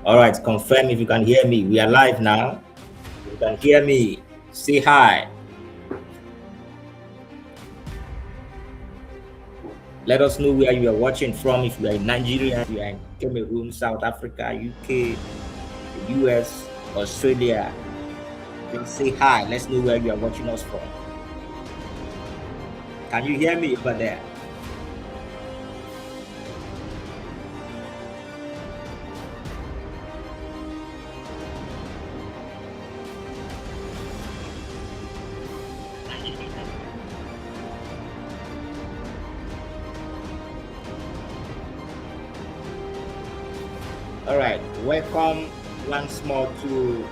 All right, confirm if you can hear me. We are live now. If you can hear me, say hi. Let us know where you are watching from. If you are in Nigeria, if you are in Cameroon, South Africa, UK, the US, Australia, just say hi. Let's know where you are watching us from. Can you hear me over there? All right, welcome once more to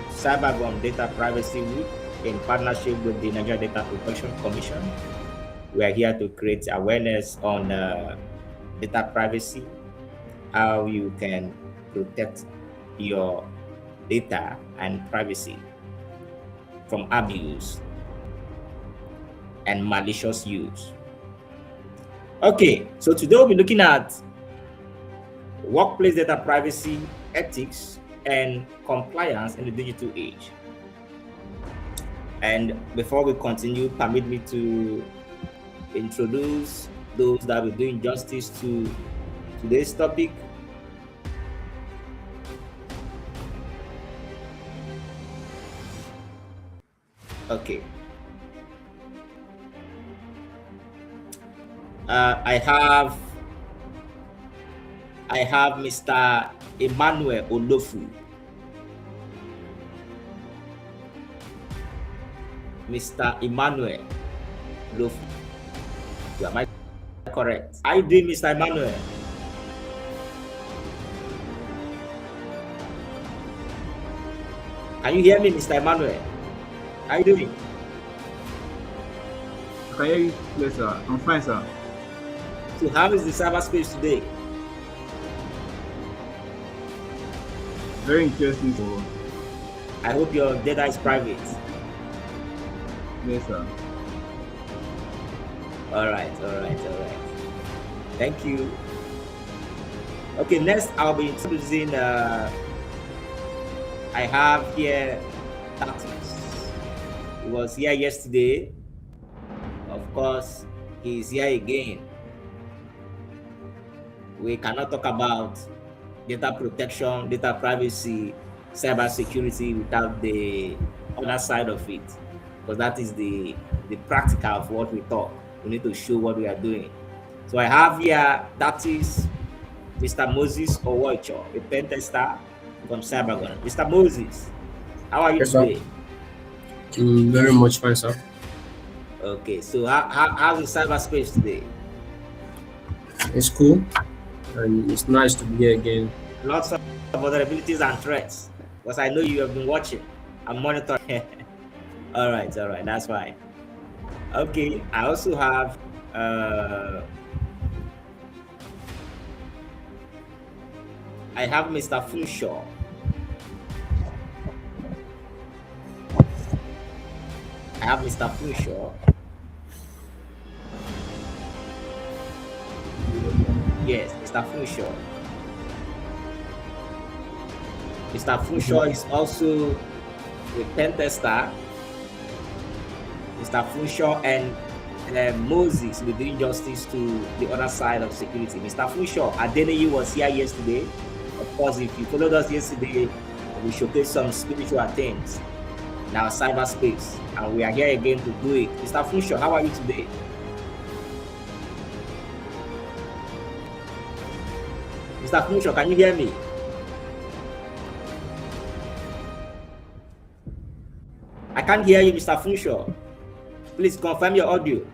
CyberGum Data Privacy Week in partnership with the Nigeria Data Protection Commission. We are here to create awareness on data privacy, how you can protect your data and privacy from abuse and malicious use. Okay, so today we'll be looking at workplace data privacy, ethics, and compliance in the digital age. And before we continue, permit me to introduce those that will do justice to today's topic. Okay. I have Mr. Emmanuel Olofu. Mr. Emmanuel Olofu. Am I correct? How you doing, Mr. Emmanuel? Can you hear me, Mr. Emmanuel? How you doing? I can hear you, yes, sir. I'm fine, sir. So how is the cyberspace today? Very interesting. I hope your data is private. Yes, sir. All right. Thank you. Okay, next I'll be introducing. I have here Tatis. He was here yesterday. Of course, he's here again. We cannot talk about data protection, data privacy, cyber security without the other side of it, because that is the practical of what we talk. We need to show what we are doing. So I have here, that is Mr. Moses Owoicho, a pen tester from CyberGum. Mr. Moses, how are you today? Very much fine, sir. Okay, so how's the cyberspace today? It's cool, and it's nice to be here again. Lots of vulnerabilities and threats, because I know you have been watching and monitoring. All right, that's fine. Okay, I also have I have Mr. Funshaw. I have Mr. Funshaw. Yes, Mr. Funshaw. Mr. Funshaw is also a pen tester. Mr. Funshaw and Moses will do justice to the other side of security. Mr. Funshaw, Adeniyi was here yesterday. Of course, if you followed us yesterday, we showcased some spiritual things in our cyberspace, and we are here again to do it. Mr. Funshaw, how are you today? Mr. Funshaw, can you hear me? I can't hear you, Mr. Funshaw. Please confirm your audio.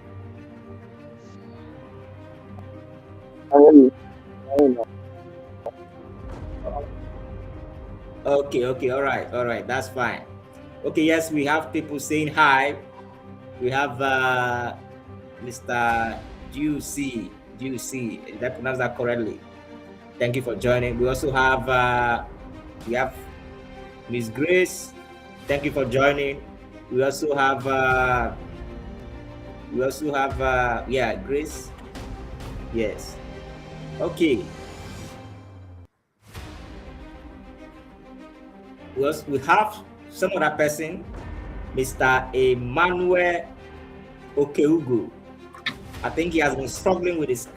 Okay, all right, that's fine. Okay, yes, we have people saying hi. We have Mr. Juicy, did I pronounce that correctly? Thank you for joining. We also have Miss Grace. Thank you for joining. We also have Grace. Yes. Okay. We have some other person, Mr. Emmanuel Okeugo. I think he has been struggling with his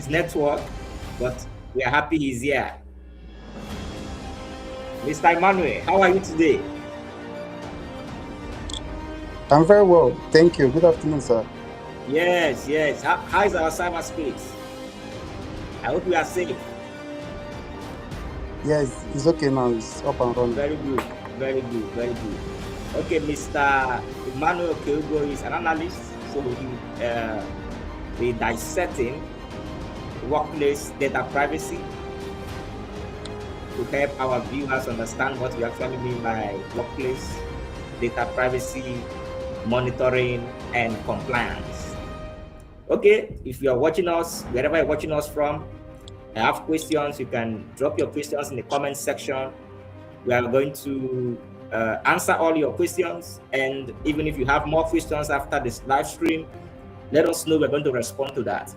network, but we are happy he's here. Mr. Emmanuel, how are you today? I'm very well, thank you. Good afternoon, sir. Yes. How is our cyberspace? I hope we are safe. Yes, it's okay now. It's up and running. Very good. Okay, Mr. Emmanuel Keugo is an analyst, so he dissecting workplace data privacy to help our viewers understand what we actually mean by workplace data privacy, monitoring, and compliance. Okay, if you are watching us, wherever you're watching us from, I have questions. You can drop your questions in the comment section. We are going to answer all your questions, and even if you have more questions after this live stream, let us know. We're going to respond to that.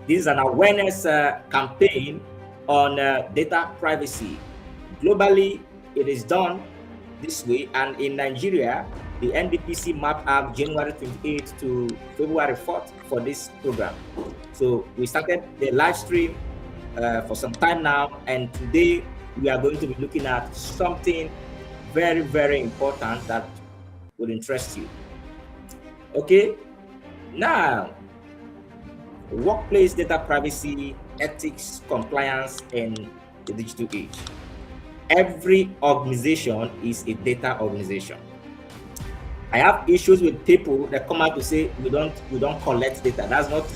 This is an awareness campaign on data privacy. Globally, it is done this way, and in Nigeria, the NDPC mapped out January 28th to February 4th for this program. So we started the live stream for some time now, and today we are going to be looking at something very, very important that would interest you. Okay, now workplace data privacy, ethics, compliance in the digital age. Every organization is a data organization. I have issues with people that come out to say we don't collect data. That's not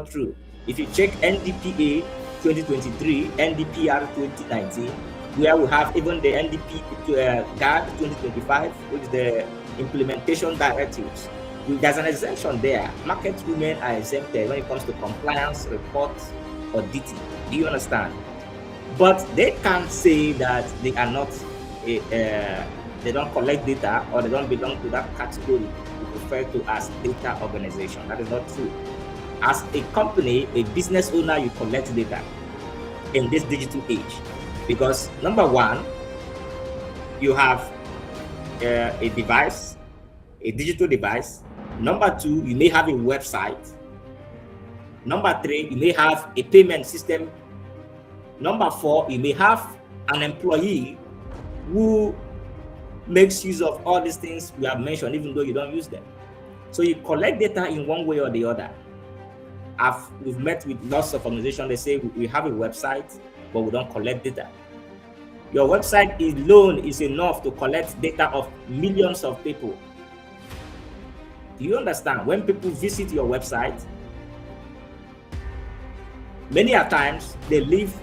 true. If you check NDPA 2023, NDPR 2019, where we have even the NDP GAD 2025, which is the implementation directives, there's an exemption there. Market women are exempted when it comes to compliance, reports, auditing. Do you understand? But they can't say that they are not they don't collect data or they don't belong to that category we refer to as data organization. That is not true. As a company, a business owner, you collect data in this digital age because number one, you have a device, a digital device. Number two, you may have a website. Number three, you may have a payment system. Number four, you may have an employee who makes use of all these things we have mentioned, even though you don't use them. So you collect data in one way or the other. We've met with lots of organizations. They say we have a website, but we don't collect data. Your website alone is enough to collect data of millions of people. Do you understand? When people visit your website, many a times they leave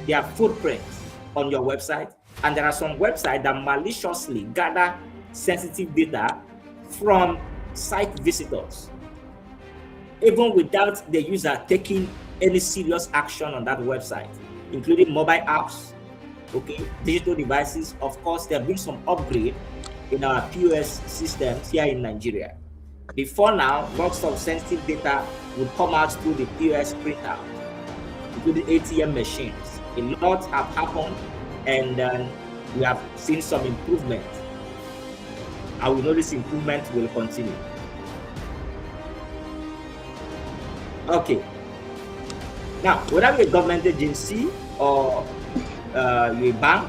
their footprints on your website, and there are some websites that maliciously gather sensitive data from site visitors, even without the user taking any serious action on that website, including mobile apps, okay, digital devices. Of course, there have been some upgrade in our POS systems here in Nigeria. Before now, lots of sensitive data would come out through the POS printout, including ATM machines. A lot have happened, and we have seen some improvement. And we know this improvement will continue. Okay. Now, whether you're a government agency or you're a bank,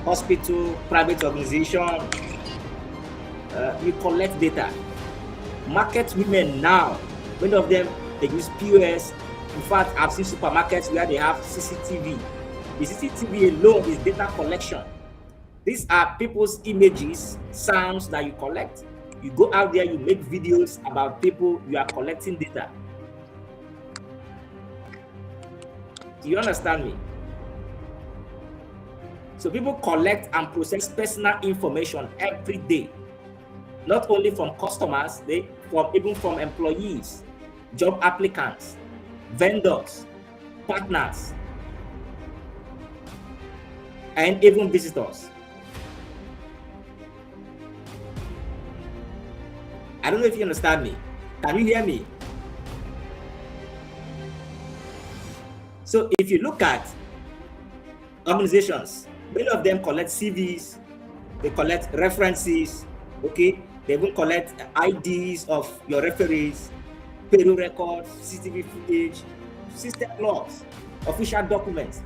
hospital, private organization, you collect data. Market women now, many of them, they use POS. In fact, I've seen supermarkets where they have CCTV. The CCTV alone is data collection. These are people's images, sounds that you collect. You go out there, you make videos about people, you are collecting data. Do you understand me? So people collect and process personal information every day, not only from customers, even from employees, job applicants, vendors, partners, and even visitors. I don't know if you understand me. Can you hear me? So if you look at organizations, many of them collect CVs, they collect references, okay? They will collect IDs of your referees, payroll records, CCTV footage, system logs, official documents.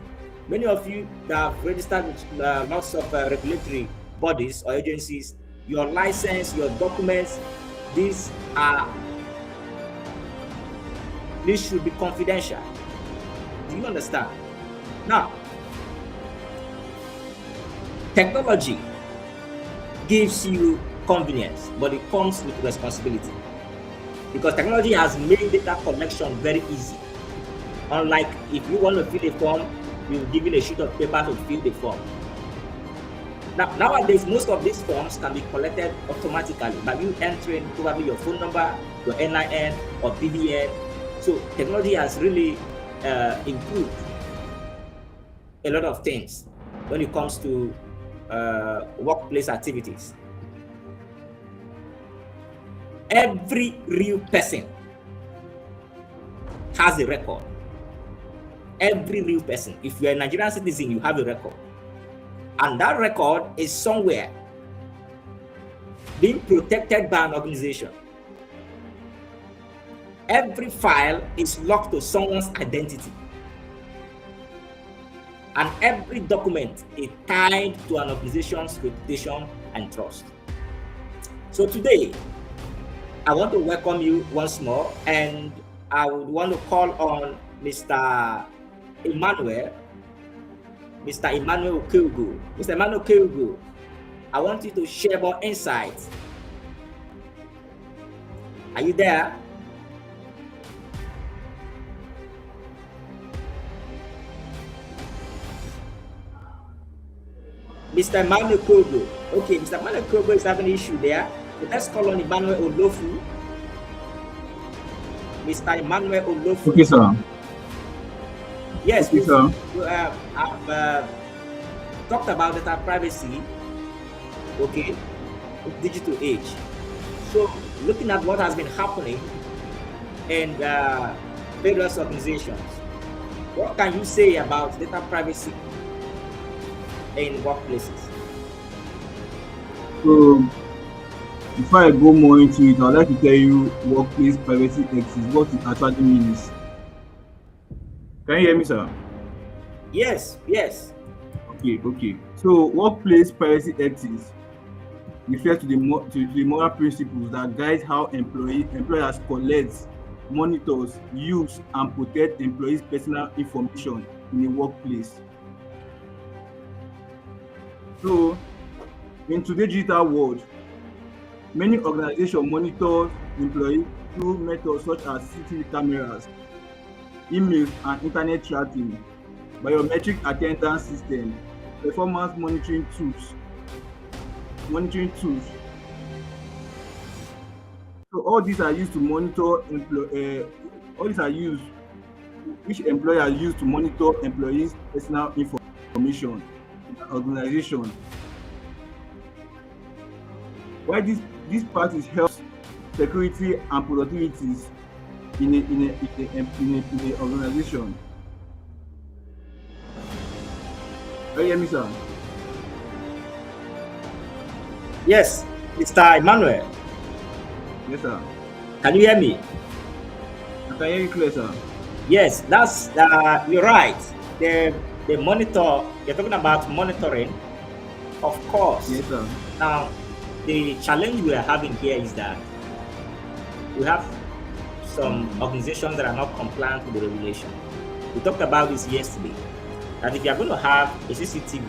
Many of you that have registered with lots of regulatory bodies or agencies, your license, your documents, these should be confidential. Do you understand? Now, technology gives you convenience, but it comes with responsibility, because technology has made data collection very easy. Unlike if you want to fill a form, you're given a sheet of paper to fill the form. Now, nowadays, most of these forms can be collected automatically by you entering probably your phone number, your NIN, or BVN. So technology has really improved a lot of things when it comes to workplace activities. Every real person has a record. Every real person. If you're a Nigerian citizen, you have a record. And that record is somewhere being protected by an organization. Every file is locked to someone's identity. And every document is tied to an organization's reputation and trust. So today, I want to welcome you once more, and I would want to call on Mr. Emmanuel Okeogo. Mr. Emmanuel Okeogo, I want you to share more insights. Are you there? Mr. Emmanuel Okeogo. Okay, Mr. Emmanuel Okeogo is having an issue there. So let's call on Emmanuel Olofu. Mr. Emmanuel Olofu. Okay, sir. Yes, okay, sir. I've talked about data privacy, okay, with digital age. So looking at what has been happening in various organizations, what can you say about data privacy in workplaces? So, before I go more into it, I'd like to tell you workplace privacy X is what it actually means. Can you hear me, sir? Yes. Okay. So, workplace privacy ethics refers to the moral principles that guide how employers collect, monitors, use, and protect employees' personal information in the workplace. So, in today's digital world, many organizations monitor employees through methods such as CCTV cameras, emails, and internet tracking. biometric attendance system, performance monitoring tools. Monitoring tools. So all these are used to monitor all these are used which employer use to monitor employees' personal information in an organization. Why this practice helps security and productivities in a organization. Can you hear me, sir? Yes, Mr. Emmanuel, Yes, sir. can you hear me? I can hear you clear, sir. Yes, that's you're right. The monitor, you're talking about monitoring, of course. Yes, sir. Now, the challenge we are having here is that we have some organizations that are not compliant with the regulation. We talked about this yesterday. That if you are going to have a CCTV,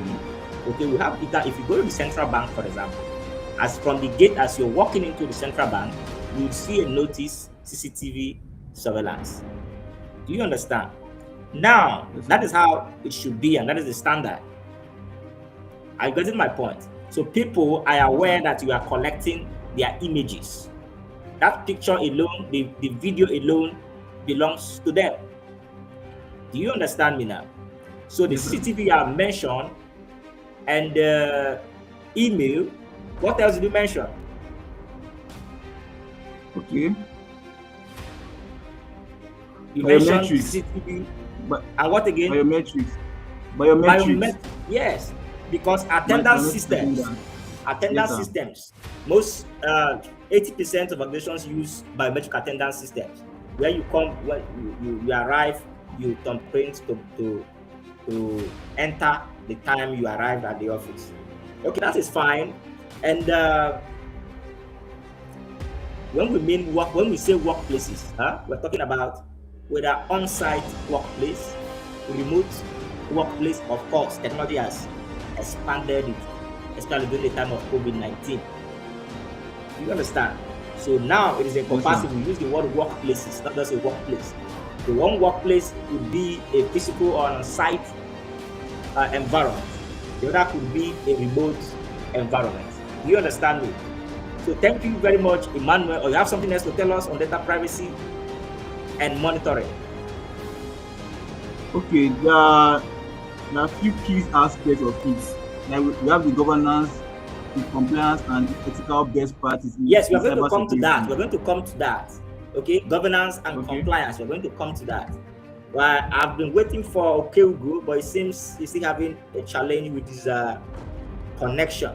okay, we have it. If you go to the central bank, for example, as from the gate, as you're walking into the central bank, you will see a notice CCTV surveillance. Do you understand? Now, that is how it should be, and that is the standard. I got my point. So people are aware that you are collecting their images. That picture alone, the video alone belongs to them. Do you understand me now? So the CCTV are mentioned and the email. What else did you mention? Okay. You mentioned Biometrics. CCTV. And what again? Biometrics. Yes, because attendance systems. Yes, systems. Most 80% of organizations use biometric attendance systems. Where you come, when you arrive, you thumbprint to enter the time you arrived at the office. Okay, that is fine. And when we say workplaces, we're talking about whether on-site workplace, remote workplace. Of course, technology has expanded it, especially during the time of COVID-19. You understand? So now it is encompassing. We use the word workplaces, not just a workplace. The one workplace could be a physical or on-site environment. The other could be a remote environment. Do you understand me? So thank you very much, Emmanuel. Or you have something else to tell us on data privacy and monitoring? Okay, there are a few key aspects of it. Like we have the governance, the compliance, and the ethical best practices. Yes, we are going to come to that. We're going to come to that. Okay, governance and compliance. We're going to come to that. Well, I've been waiting for Okeugo, but it seems he's still having a challenge with his connection.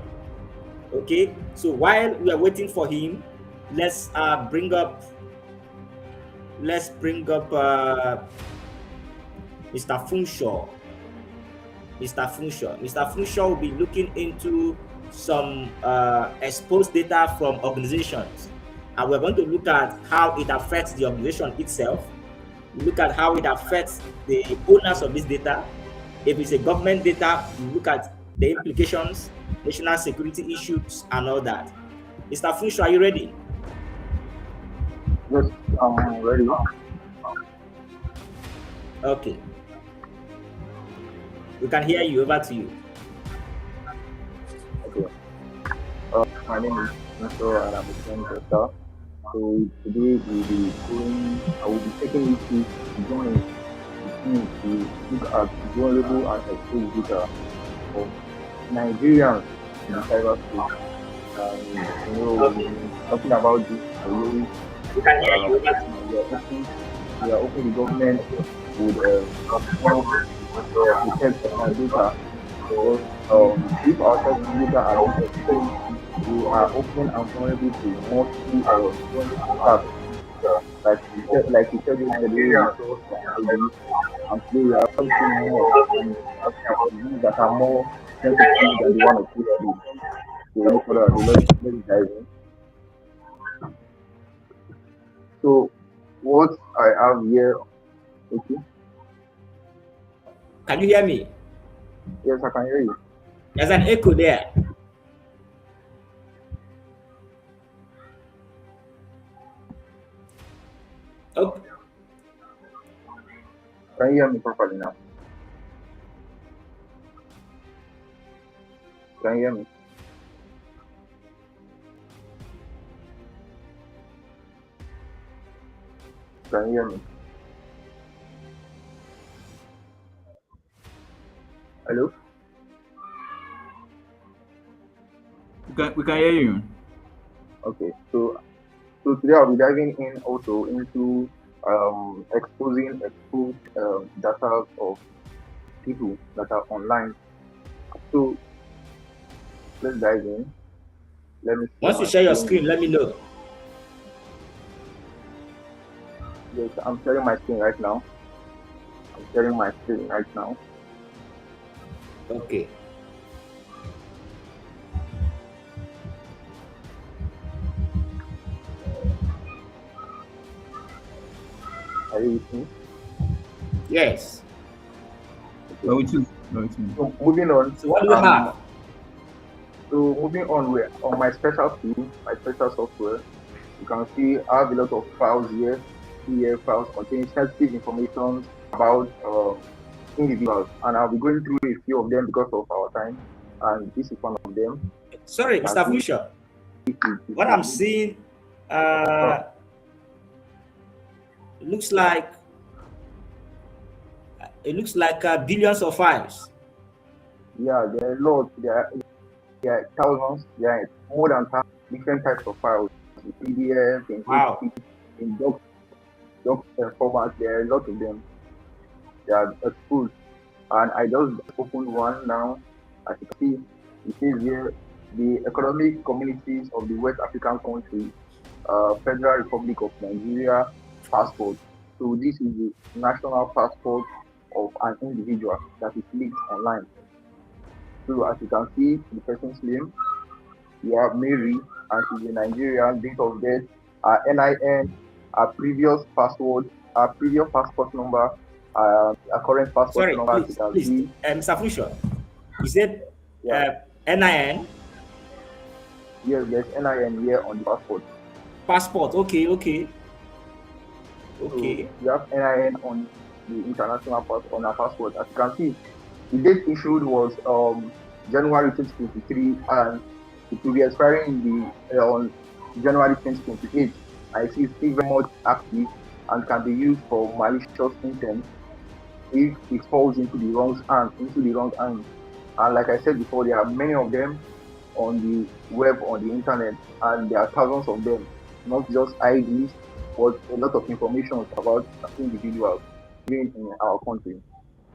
Okay, so while we are waiting for him, let's bring up Mr. Funshaw. Mr. Funshaw will be looking into some exposed data from organizations, and we're going to look at how it affects the organization itself. Look at how it affects the owners of this data. If it's a government data, we look at the implications, national security issues, and all that. Mr. Funshaw, are you ready? Yes, I'm ready. Okay. We can hear you. Over to you. Okay. My name is Mr. and I'm a friend of Star. So today I will be taking you to join the team to look at vulnerable and exposed data of Nigerians in the cyberspace. Talking about this, we can hear you. We are hoping the government would protect our data. So if our data are not exposed, we are open and vulnerable to multiple attacks. Like you said yesterday, and today we are talking more things that are more sensitive than the one of history. So let's dive in. So what I have here, okay. Can you hear me? Yes, I can hear you. There's an echo there. Okay. Can you hear me properly now? Can you hear me? Can you hear me? Hello? We can hear you. Okay. So today I'll be diving in also into exposed data of people that are online. So let's dive in. Let me share Once you my share your screen. screen, let me know. Yes, I'm sharing my screen right now. I'm sharing my screen right now. Okay. Are you with me? Yes. No, it is. No, it is. So moving on. So what do you have? So moving on, we're on my special tool, my special software. You can see I have a lot of files here. Here files containing sensitive information about individuals, and I'll be going through a few of them because of our time. And this is one of them. Sorry, Mr. Fuchsia. What I'm seeing looks like billions of files. Yeah, there are lots. There are thousands. There are more than different types of files. In PDF, in Wow. in doc format. There are a lot of them. They are exposed. And I just opened one now. As you can see, it says here the economic communities of the West African country, Federal Republic of Nigeria passport. So this is the national passport of an individual that is linked online. So as you can see, the person's name, you have Mary, and she's a Nigerian, date of death, NIN, her previous password, her previous passport number, her current passport Sorry, number, please, as you can please, see. Mr. Fuchsia. You said Yeah. NIN? Yes, there's NIN here on the passport. Passport, okay. So you have NIN on the international passport, on our passport. As you can see, the date issued was January 2023, and it will be expiring on January 2028. I see it's still very much active and can be used for malicious intent if it falls into the wrong hand. And like I said before, there are many of them on the web, on the internet, and there are thousands of them, not just IDs, but a lot of information about individuals living in our country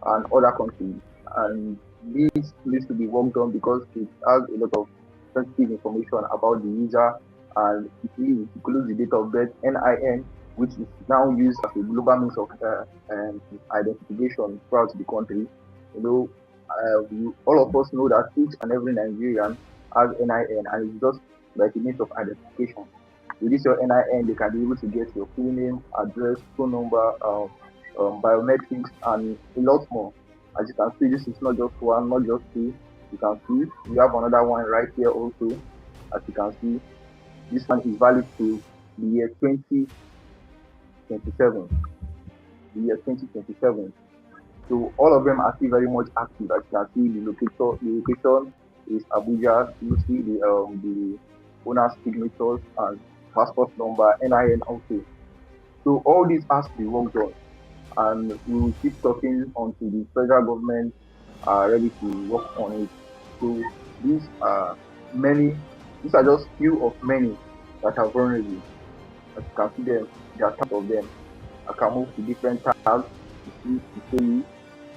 and other countries. And this needs to be worked on because it has a lot of sensitive information about the user, and it includes the date of birth, NIN, which is now used as a global means of identification throughout the country. All of us know that each and every Nigerian has NIN, and it's just like a means of identification. With this your NIN, they can be able to get your full name, address, phone number, biometrics, and a lot more. As you can see, this is not just one, not just two. You can see we have another one right here also. As you can see, this one is valid to the year 2027. The year 2027. So all of them are still very much active. As you can see, the location is Abuja. You see the owner's signatures and passport number, NIN also. So all this has to be worked on, and we will keep talking until the federal government are ready to work on it. So these are just few of many that are vulnerable. As you can see them, there are tons of them. I can move to different tabs to show you,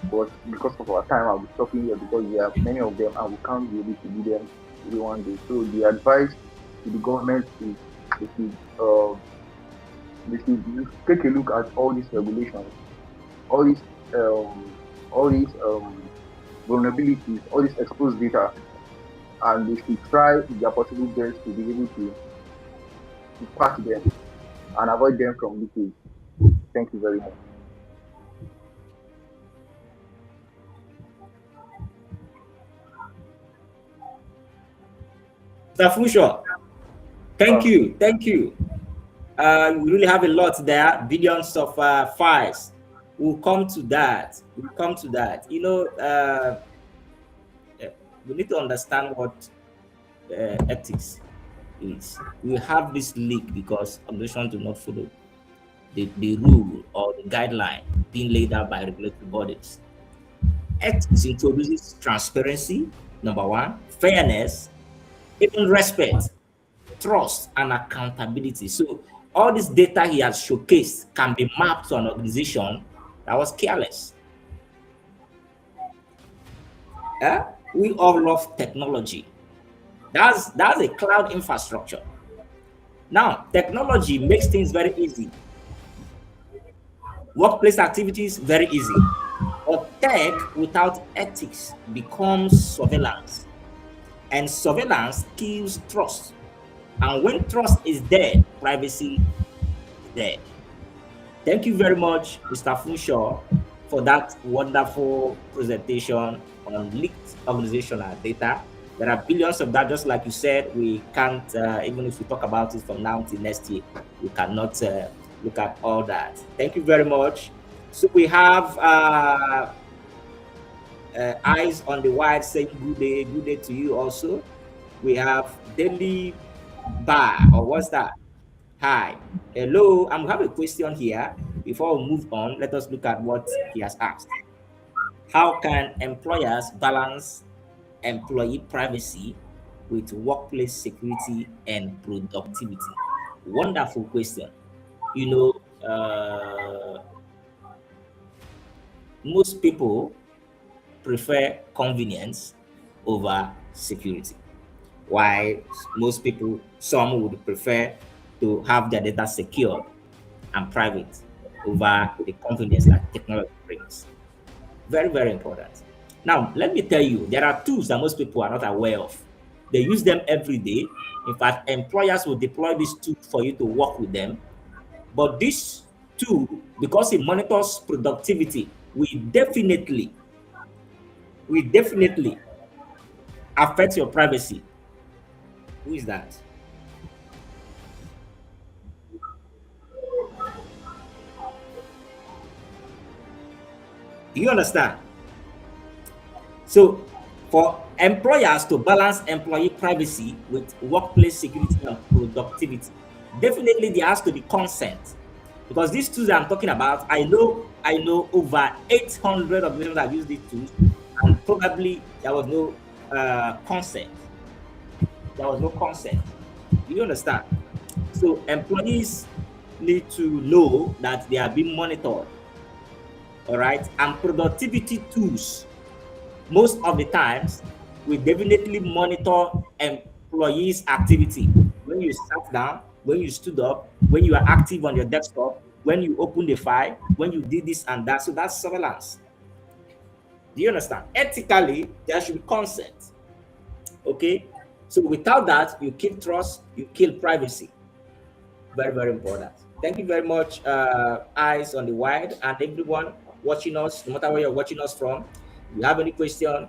but because of our time, I'll be stopping here because there are many of them and we can't be able to do them every one day. So the advice to the government is they should take a look at all these regulations, all these vulnerabilities, all these exposed data, and they should try their possible best to be able to patch them and avoid them from leakage. Thank you very much. Mr. Fuchsia, thank you. We really have a lot there, billions of files. We'll come to that. we need to understand what ethics is. We have this leak because organizations do not follow the rule or the guideline being laid out by regulatory bodies. Ethics introduces transparency, number one, fairness, even respect, trust, and accountability. So all this data he has showcased can be mapped to an organization that was careless. We all love technology. That's a cloud infrastructure. Now, technology makes things very easy. Workplace activities very easy. But tech without ethics becomes surveillance. And surveillance kills trust. And when trust is dead, privacy is dead. Thank you very much, Mr. Funshaw, for that wonderful presentation on leaked organizational data. There are billions of that, just like you said. We can't, even if we talk about it from now till next year, we cannot look at all that. Thank you very much. So we have Eyes on the Wide saying good day to you also. We have Daily Bar, or what's that? Hi, hello. I'm having a question here. Before we move on, let us look at what he has asked. How can employers balance employee privacy with workplace security and productivity? Wonderful question. You know, most people prefer convenience over security. Why most people, some would prefer to have their data secure and private over the convenience that technology brings. Very, very important. Now, let me tell you, there are tools that most people are not aware of. They use them every day. In fact, employers will deploy this tool for you to work with them. But this tool, because it monitors productivity, will definitely affect your privacy. Who is that? Do you understand? So, for employers to balance employee privacy with workplace security and productivity, definitely there has to be consent. Because these tools I'm talking about, I know over 800 of them that use these tools, and probably there was no consent. There was no consent. Do you understand? So employees need to know that they are being monitored. All right, and productivity tools, most of the times, we definitely monitor employees' activity. When you sat down, when you stood up, when you are active on your desktop, when you open the file, when you did this and that. So that's surveillance. Do you understand? Ethically, there should be consent. Okay, so without that, you kill trust, you kill privacy. Very, very important. Thank you very much, Eyes on the Wide, and everyone watching us, no matter where you're watching us from. If you have any question,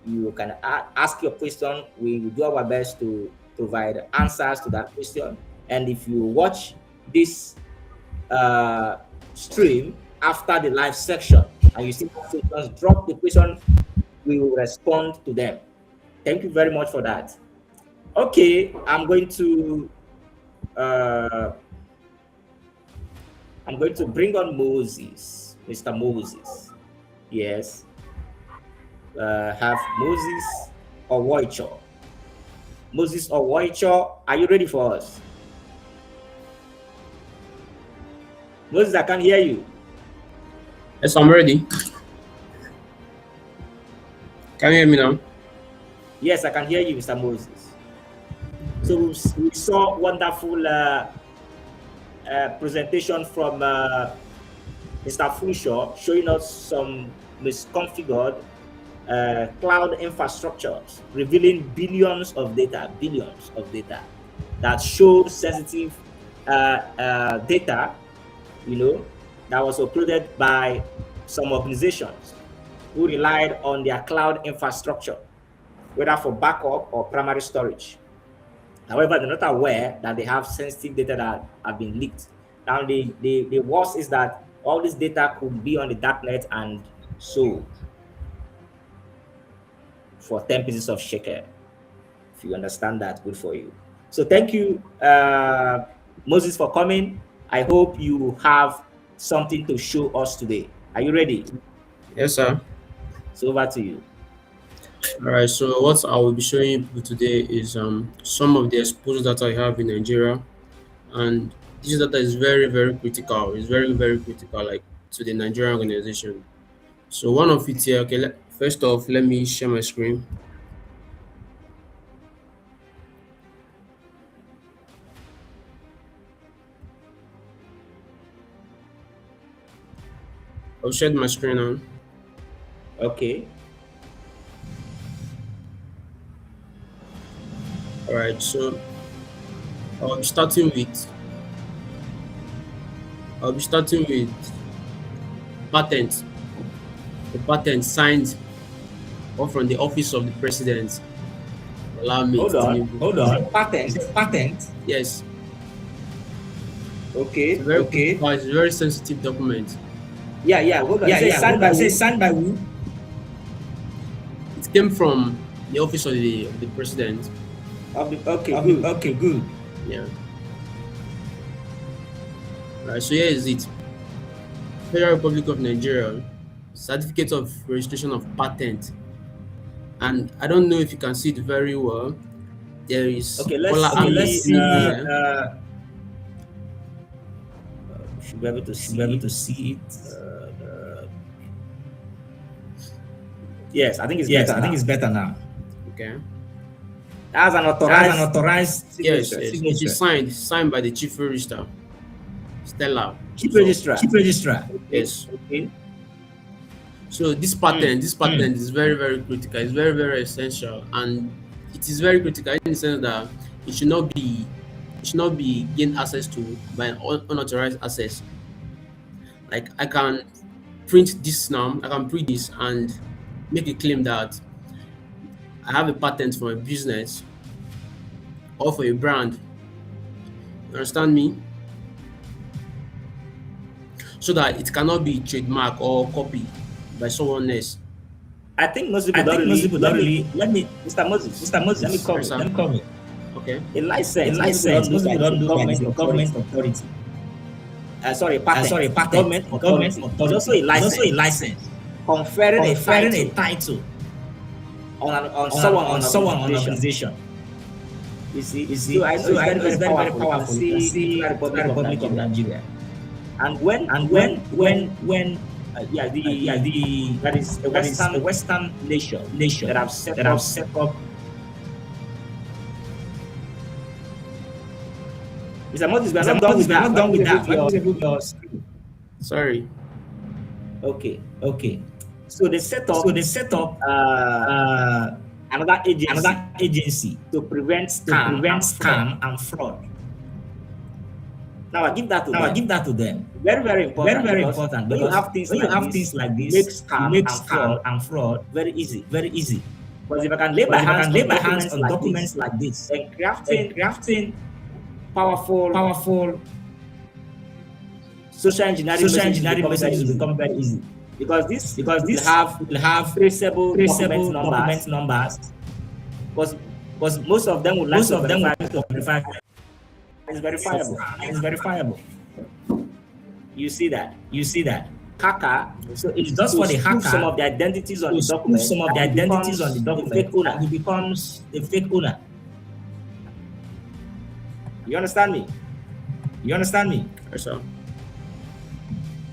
you can ask your question. We will do our best to provide answers to that question. And if you watch this stream after the live section and you see questions, drop the question, we will respond to them. Thank you very much for that. Okay, I'm going to bring on Moses, Mr. Moses. Yes. Have Moses or Woicho. Moses or Woicho, are you ready for us? Moses, I can hear you. Yes, I'm ready. Can you hear me now? Yes, I can hear you, Mr. Moses. So we saw wonderful presentation from Mr. Funshaw showing us some misconfigured cloud infrastructures, revealing billions of data that show sensitive data, that was uploaded by some organizations who relied on their cloud infrastructure, whether for backup or primary storage. However, they're not aware that they have sensitive data that have been leaked. Now, the worst is that all this data could be on the darknet and sold. for 10 pieces of shekel. If you understand that, good for you. So thank you, Moses, for coming. I hope you have something to show us today. Are you ready? Yes, sir. So over to you. All right. So what I will be showing you today is some of the exposure that I have in Nigeria, and this data is very, very critical. It's very, very critical, like to the Nigerian organization. So one of it here. Okay. First off, let me share my screen. I've shared my screen now. Okay. All right. So I'll be starting with patent. The patent signed off from the office of the president. Allow me. Hold on. Patent. Yes. Okay. It's a very sensitive document. Yeah. Hold on. Signed by who? It came from the office of the president. Okay, good. Yeah. Right. So here is it. Federal Republic of Nigeria, Certificate of Registration of Patent. And I don't know if you can see it very well. There is let's see. Should be able to see it. Yes, I think it's better now. Okay. As an authorized Yes, signature. it is signed by the chief registrar, Stella. Chief registrar. Yes. Okay. So this patent is very, very critical. It's very, very essential, and it is very critical in the sense that it should not be gained access to by an unauthorized access. Like I can print this now. I can print this and make a claim that I have a patent for a business or for a brand. You understand me? So that it cannot be trademark or copy by someone else. I think most people don't really. Let me, Mr. Moses, let me comment. Okay. A license. Most people don't do like government authority. Patent. Government authority. It's also a license. Conferring a title on someone on an organization. You see. So I know it's very powerful. See, Republic of Nigeria. And when that is a Western nation that have set up. Mr. Moses, we are not done with that. Sorry. Okay. So they set up another agency to prevent scam and fraud. Now I give that to them. Very, very important. Very important. When you have things like this, make scam and fraud very easy. Because if I can lay my hands on documents like this, and crafting powerful social engineering messages become very easy. Because this will have traceable document numbers. Because most of them would like to verify. It's verifiable. You see that. Hacker. So it's just for the hacker. Some of the identities on the document. Fake owner. He becomes a fake owner. You understand me? Yes, sir.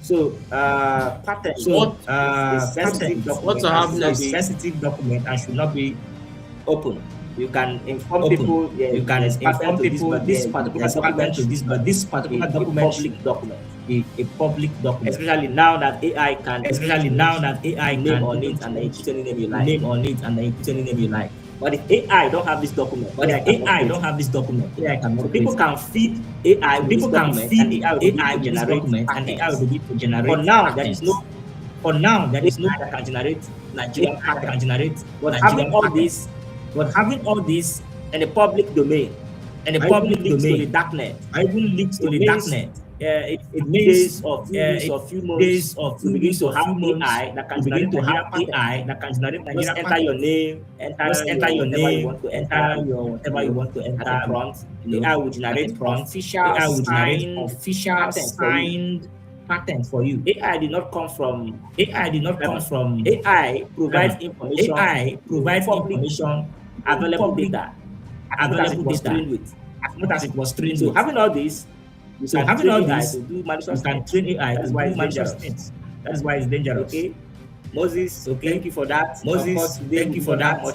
So patent. What I have now is sensitive document and should not be open. You can inform people. Yeah, you can inform people this particular document to this, but this particular document a public document. Especially now that AI can name on it and then put any name you like. But if AI don't have this document, AI cannot. People can feed AI with this document, and AI will begin to generate. For now, there is no that can generate Nigerian patent can generate. But having all this in the public domain, to the darknet, even leaks to the darknet, it means a few weeks or few months you begin to have AI that can generate Nigerian pattern. Just enter your name, enter your whatever you want to enter as a prompt. AI will generate official pattern for you. AI did not come from clever. AI provides information with public available data as much as it was trained with. So having all this, you can train AI to do malicious things. That is why it's dangerous. Okay, Moses, thank you for that. Of course, today we don't have much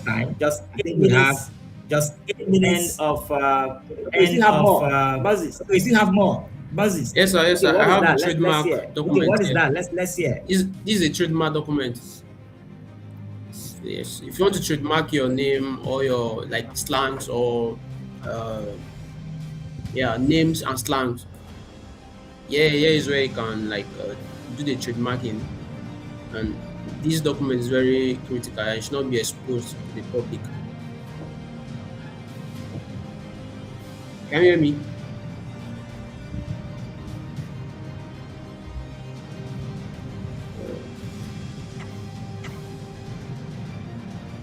time. I think we have just 8 minutes. End of. Okay, we still have more. Moses. Yes, sir. Yes, Okay, sir. what I is have that? the trademark Let's hear. document here. This is a trademark document. Yes. If you want to trademark your name or your like slangs or names and slangs, here is where you can do the trademarking. And this document is very critical and it should not be exposed to the public. Can you hear me?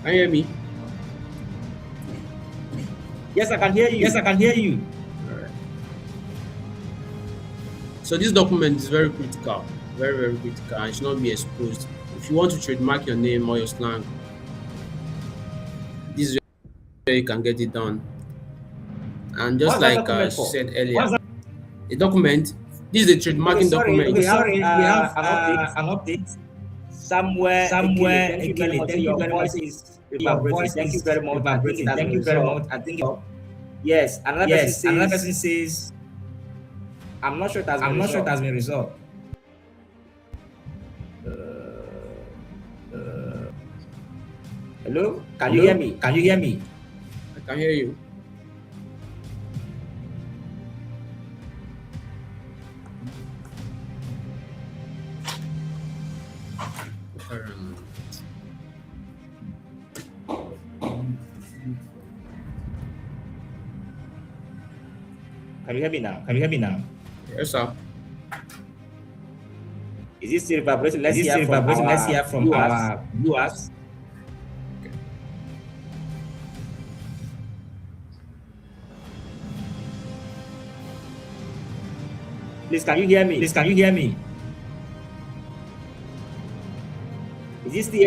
Can you hear me? Yes, I can hear you. Alright. So this document is very critical, very, very critical, and should not be exposed. If you want to trademark your name or your slang, this is where you can get it done. And just What's that like document she for? said earlier, the document, this is a trademarking document. We have an update. Somewhere, Ekele, thank you very much. Your voice, thank you very much. I think yes. Another person says, I'm not sure it has been resolved. Hello? Can you hear me? I can hear you. Can you hear me now? Yes, sir. Is this still vibrating? Let's hear from our viewers. Please, can you hear me? Is this still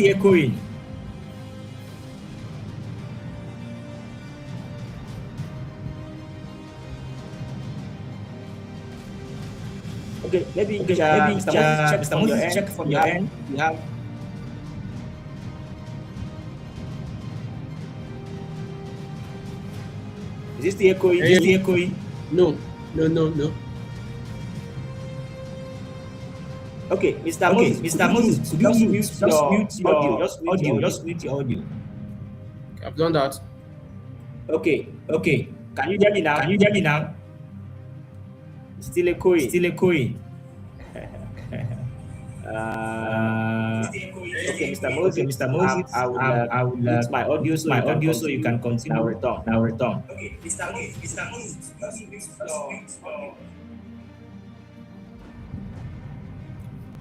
echoing? Okay, maybe Mr. Moses, check from your end. You have. Is this still echoing? No. Okay, Mr. Moses, could you mute your audio? Just mute your audio. I've done that. Okay. Can you hear me now? Still echoing. Okay, Mr. Moses, I will mute my audio so you can continue. Now return. Okay, Mr. Moses,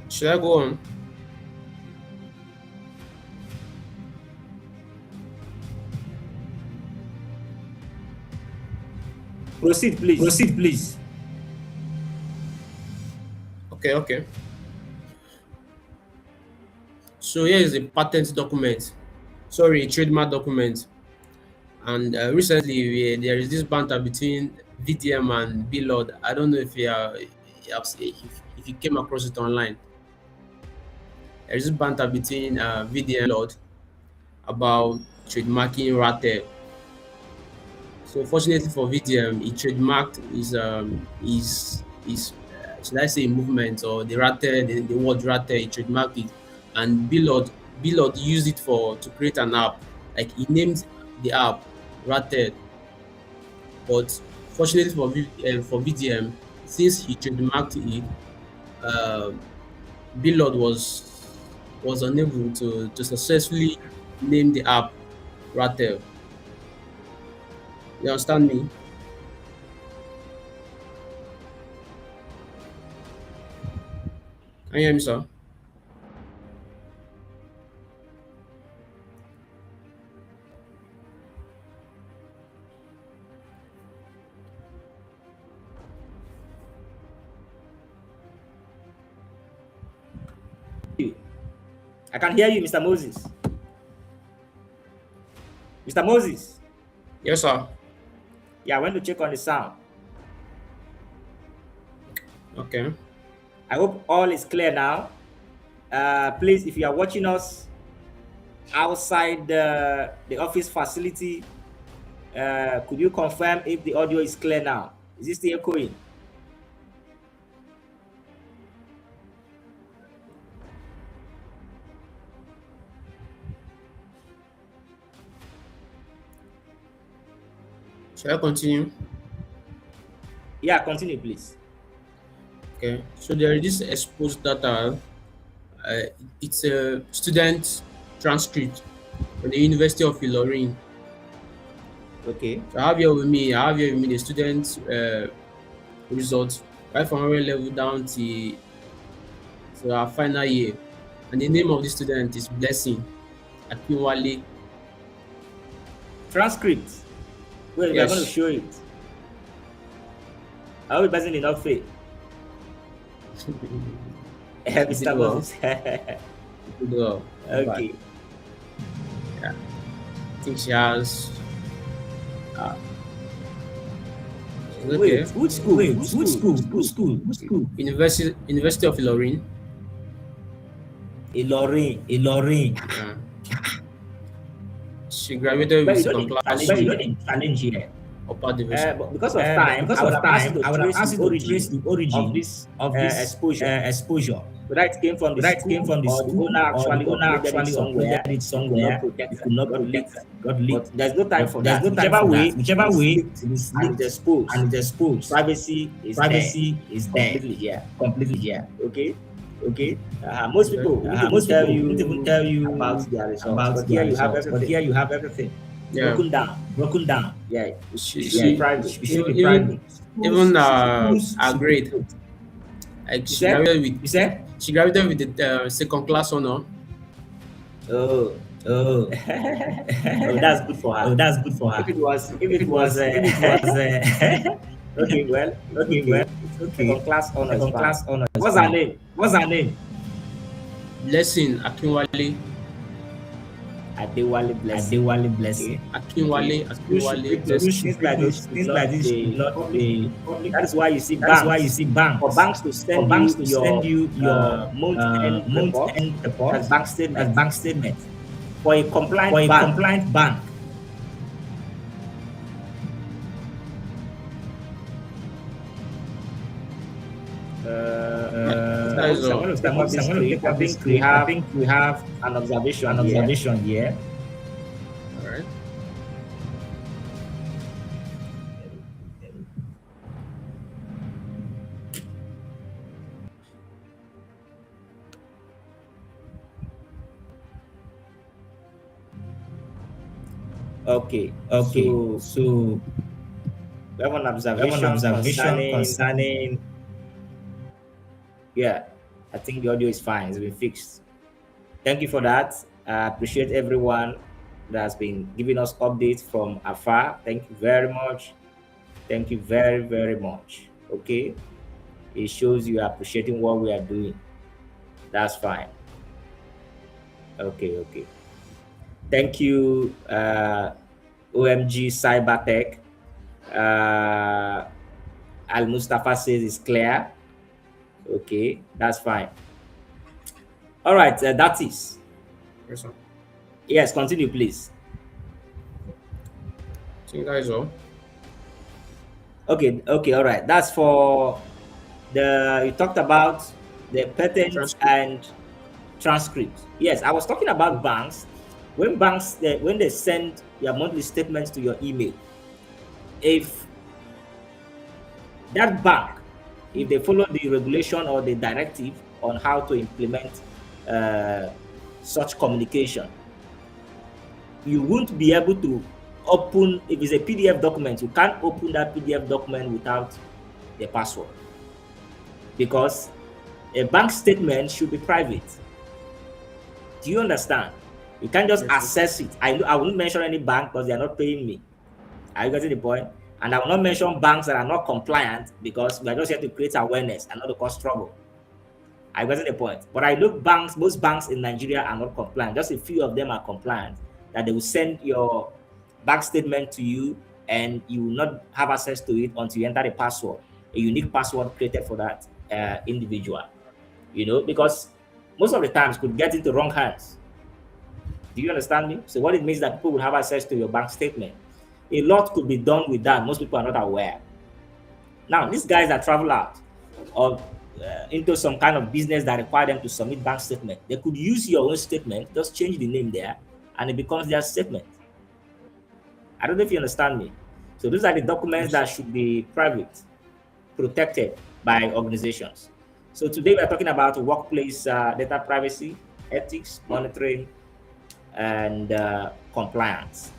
Should I go on? Proceed, please. Okay. So here is a patent document. Sorry, a trademark document. And recently, there is this banter between VDM and Billord. I don't know if if you came across it online. There is this banter between VDM and Billord about trademarking Ratel. So fortunately for VDM, he trademarked his should I say movement or the Ratel, the word Ratel, he trademarked it, and Billord used it to create an app. Like he named the app Ratel, but fortunately for VDM, since he trademarked it, Billord was unable to successfully name the app Ratel. You understand me? Can you hear me, sir? I can hear you, Mr. Moses. Mr. Moses. Yes, sir. Yeah, I went to check on the sound. Okay. I hope all is clear now. Please, if you are watching us outside the office facility, could you confirm if the audio is clear now? Is it still echoing? Shall I continue? Yeah, continue, please. Okay. So there is this exposed data. It's a student transcript from the University of Ilorin. Okay. So I have here with me the student results right from our level down to our final year. And the name of the student is Blessing Akinwale. Transcript. Well, we are Yes. going to show it. I hope it doesn't enough faith. Mr. well. Moses. Well, Okay. yeah. I think she has. Okay. Wait, which school? Which school? University of Ilorin. Ilorin. Yeah. She graduated But with you don't second need class challenge, you don't need challenge here. upper division. But because of time, I would have asked you to trace the origin of this exposure. Whether it came from the school, owner actually uploaded it somewhere. It could not protect it. But there's no time for that. Whichever way, and it's exposed. Privacy is there. Completely here. Okay. Most people won't even tell you about their results. But here you have everything. Yeah. Broken down. Yeah. She Should be private. even her grade. Like she graduated with the second class honor. Oh, that's good for her. If it was, okay, well, second class honor. What's her name? Blessing Akinwale. Adewale Blessing. Akinwale. Things like this should not be. That is why you see banks. For banks to send you your month-end report as bank statement. For a compliant bank. I think we have an observation here. All right. Okay. So we have an observation concerning. Yeah, I think the audio is fine. It's been fixed. Thank you for that. I appreciate everyone that has been giving us updates from afar. Thank you very much. Thank you very, very much. Okay. It shows you are appreciating what we are doing. That's fine. Okay. Thank you, OMG Cybertech. Al Mustafa says it's clear. Okay, that's fine. All right, that is. Yes, sir. Yes, continue, please. I think that is all. Okay, all right. That's for you talked about the patent and transcript. Yes, I was talking about banks. When they send your monthly statements to your email, if that bank, if they follow the regulation or the directive on how to implement such communication, you won't be able to open. If it's a PDF document, you can't open that PDF document without the password, because A bank statement should be private. Do you understand? You can't just Yes, sir. access it. I won't mention any bank because they are not paying me. Are you getting the point? And I will not mention banks that are not compliant because we are just here to create awareness and not to cause trouble. I getting the point. But I look banks, most banks in Nigeria are not compliant. Just a few of them are compliant. That they will send your bank statement to you and you will not have access to it until you enter the password, a unique password created for that individual. Because most of the times could get into wrong hands. Do you understand me? So what it means that people will have access to your bank statement. A lot could be done with that. Most people are not aware. Now, these guys that travel out or into some kind of business that require them to submit bank statement, they could use your own statement, just change the name there, and it becomes their statement. I don't know if you understand me. So those are the documents Yes. that should be private, protected by organizations. So today we are talking about workplace data privacy, ethics, monitoring, and compliance.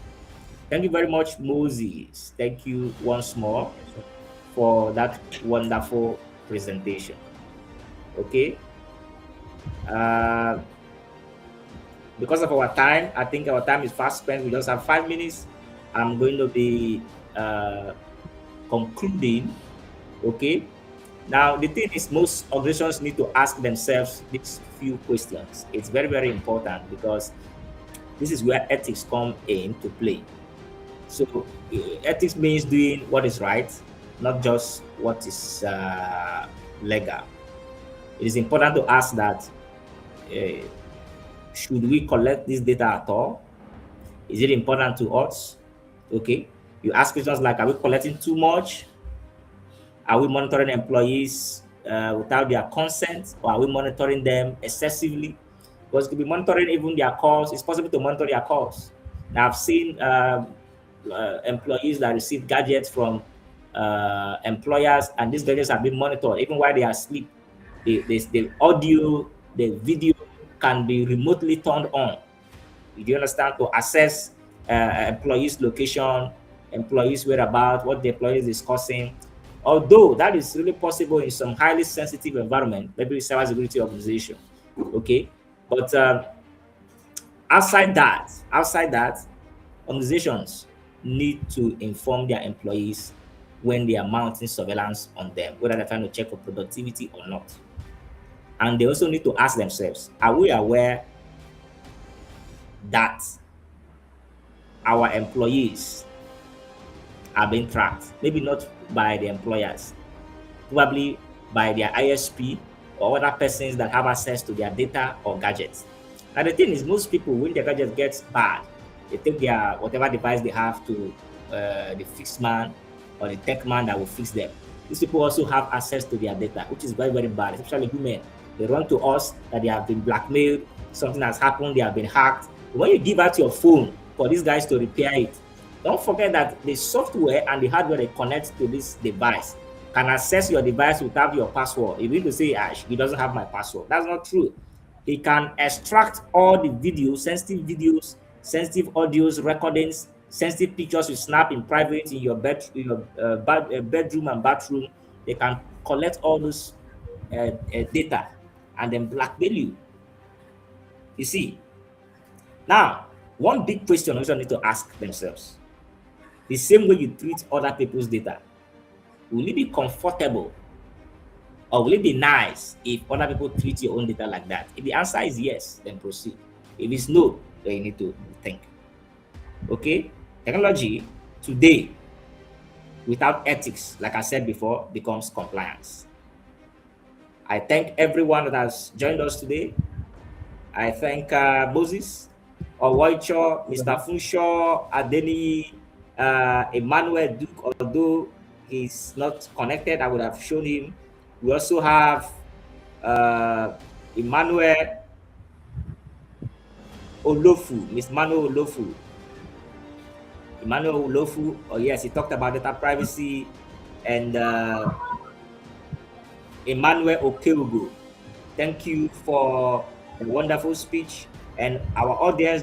Thank you very much, Moses. Thank you once more for that wonderful presentation. Okay. Uh, because of our time, I think our time is fast spent. We just have 5 minutes. I'm going to be concluding. Okay. Now, the thing is, most organizations need to ask themselves these few questions. It's very, very important because this is where ethics come in to play. So, ethics means doing what is right, not just what is legal. It is important to ask that should we collect this data at all? Is it important to us? Okay. You ask questions like, are we collecting too much? Are we monitoring employees without their consent, or are we monitoring them excessively? Because to be monitoring even their calls, it's possible to monitor their calls. Now, I've seen employees that receive gadgets from employers, and these gadgets have been monitored even while they are asleep. The audio, the video can be remotely turned on. Do you understand? To assess employees' location, employees' whereabouts, what the employee is discussing. Although that is really possible in some highly sensitive environment, maybe cybersecurity organization. Okay, but outside that, organizations need to inform their employees when they are mounting surveillance on them, whether they're trying to check for productivity or not. And they also need to ask themselves, are we aware that our employees are being tracked? Maybe not by the employers, probably by their ISP or other persons that have access to their data or gadgets. And the thing is, most people, when their gadget gets bad, they take their whatever device they have to the fixed man or the tech man that will fix them. These people also have access to their data, which is very, very bad, especially women. They run to us that they have been blackmailed, something has happened, they have been hacked. When you give out your phone for these guys to repair it, don't forget that the software and the hardware that connects to this device can access your device without your password. If you need to say, he doesn't have my password. That's not true. He can extract all the videos, sensitive audios, recordings, sensitive pictures you snap in private in your bedroom and bathroom. They can collect all those data and then blackmail you. You see, now, one big question also need to ask themselves: the same way you treat other people's data, will it be comfortable or will it be nice if other people treat your own data like that? If the answer is yes, then proceed. If it's no, then you need to think. Okay? Technology today, without ethics, like I said before, becomes compliance. I thank everyone that has joined us today. I thank Moses, Owoicho, Mr. Funshaw, Adeni, Emmanuel Duke, although he's not connected, I would have shown him. We also have Emmanuel Olofu, Miss Manuel Olofu. Emmanuel Olofu, oh yes, he talked about data privacy, and Emmanuel Okeugo. Thank you for a wonderful speech. And our audience,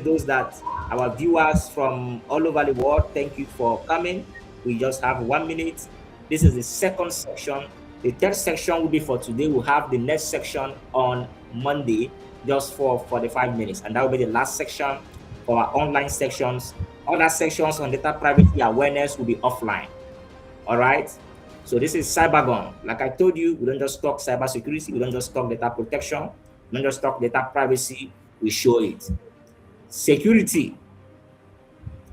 our viewers from all over the world, thank you for coming. We just have 1 minute. This is the second section The third section will be for today. We'll have the next section on Monday, just for 45 minutes. And that will be the last section for our online sections. Other sections on data privacy awareness will be offline. All right. So this is CyberGon. Like I told you, we don't just talk cybersecurity. We don't just talk data protection. We don't just talk data privacy. We show it. Security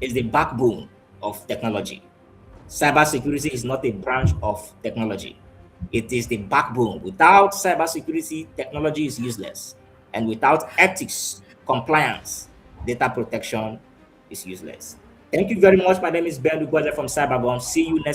is the backbone of technology. Cybersecurity is not a branch of technology. It is the backbone. Without cybersecurity, technology is useless. And without ethics, compliance, data protection is useless. Thank you very much. My name is Ben Dubois from CyberGon. See you next